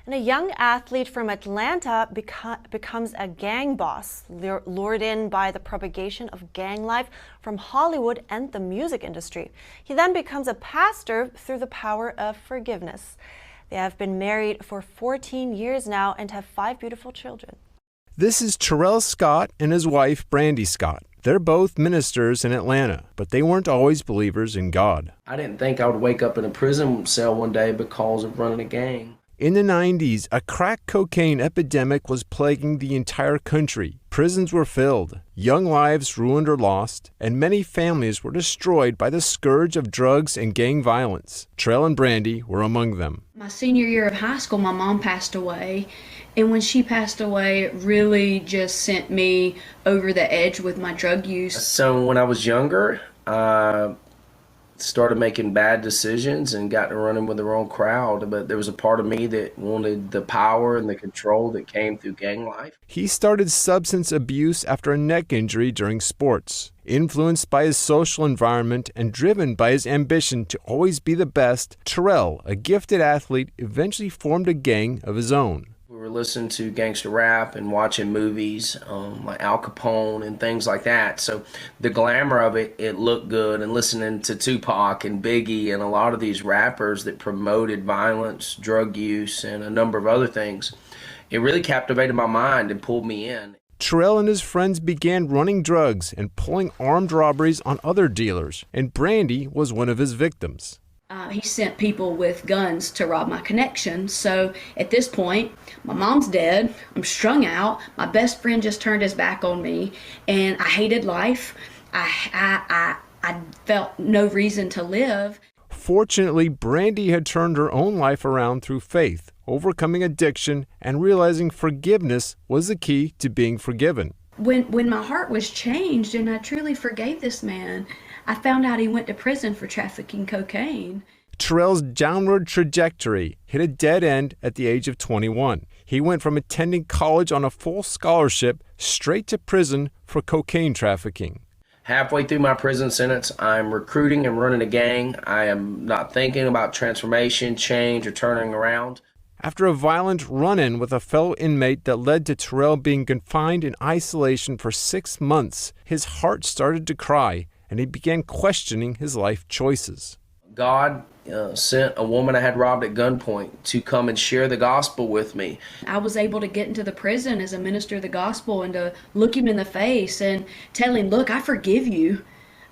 And a young athlete from Atlanta becomes a gang boss, lured in by the propagation of gang life from Hollywood and the music industry. He then becomes a pastor through the power of forgiveness. They have been married for 14 years now and have 5 beautiful children. This is Terrell Scott and his wife, Brandi Scott. They're both ministers in Atlanta, but they weren't always believers in God. I didn't think I would wake up in a prison cell one day because of running a gang. In the 90s, a crack cocaine epidemic was plaguing the entire country. Prisons were filled, young lives ruined or lost, and many families were destroyed by the scourge of drugs and gang violence. Terrell and Brandi were among them. My senior year of high school, my mom passed away. And when she passed away, it really just sent me over the edge with my drug use. So when I was younger, I started making bad decisions and got to running with the wrong crowd. But there was a part of me that wanted the power and the control that came through gang life. He started substance abuse after a neck injury during sports. Influenced by his social environment and driven by his ambition to always be the best, Terrell, a gifted athlete, eventually formed a gang of his own. We were listening to gangster rap and watching movies like Al Capone and things like that. So the glamour of it looked good. And listening to Tupac and Biggie and a lot of these rappers that promoted violence, drug use, and a number of other things, it really captivated my mind and pulled me in. Terrell and his friends began running drugs and pulling armed robberies on other dealers, and Brandi was one of his victims. He sent people with guns to rob my connection. So at this point, my mom's dead. I'm strung out. My best friend just turned his back on me, and I hated life. I felt no reason to live. Fortunately, Brandi had turned her own life around through faith, overcoming addiction, and realizing forgiveness was the key to being forgiven. When my heart was changed and I truly forgave this man, I found out he went to prison for trafficking cocaine. Terrell's downward trajectory hit a dead end at the age of 21. He went from attending college on a full scholarship straight to prison for cocaine trafficking. Halfway through my prison sentence, I'm recruiting and running a gang. I am not thinking about transformation, change, or turning around. After a violent run-in with a fellow inmate that led to Terrell being confined in isolation for 6 months, his heart started to cry, and he began questioning his life choices. God sent a woman I had robbed at gunpoint to come and share the gospel with me. I was able to get into the prison as a minister of the gospel and to look him in the face and tell him, look, I forgive you.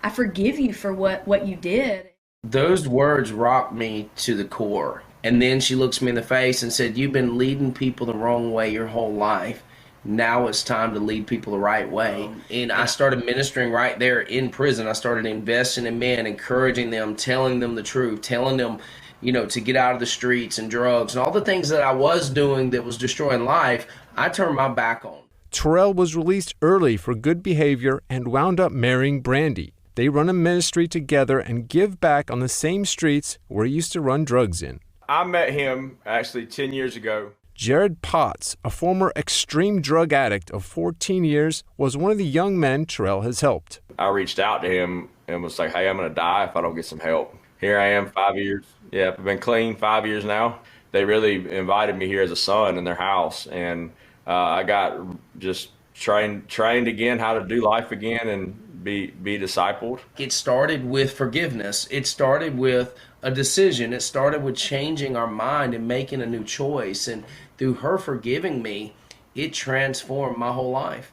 I forgive you for what you did. Those words rocked me to the core. And then she looks me in the face and said, you've been leading people the wrong way your whole life. Now it's time to lead people the right way. And I started ministering right there in prison. I started investing in men, encouraging them, telling them the truth, telling them, to get out of the streets and drugs and all the things that I was doing that was destroying life. I turned my back on. Terrell was released early for good behavior and wound up marrying Brandi. They run a ministry together and give back on the same streets where he used to run drugs in. I met him actually 10 years ago. Jared Potts, a former extreme drug addict of 14 years, was one of the young men Terrell has helped. I reached out to him and was like, hey, I'm going to die if I don't get some help. Here I am, 5 years. Yeah, I've been clean 5 years now. They really invited me here as a son in their house, and I got just trained again how to do life again and be discipled. It started with forgiveness. It started with a decision. It started with changing our mind and making a new choice. And through her forgiving me, it transformed my whole life.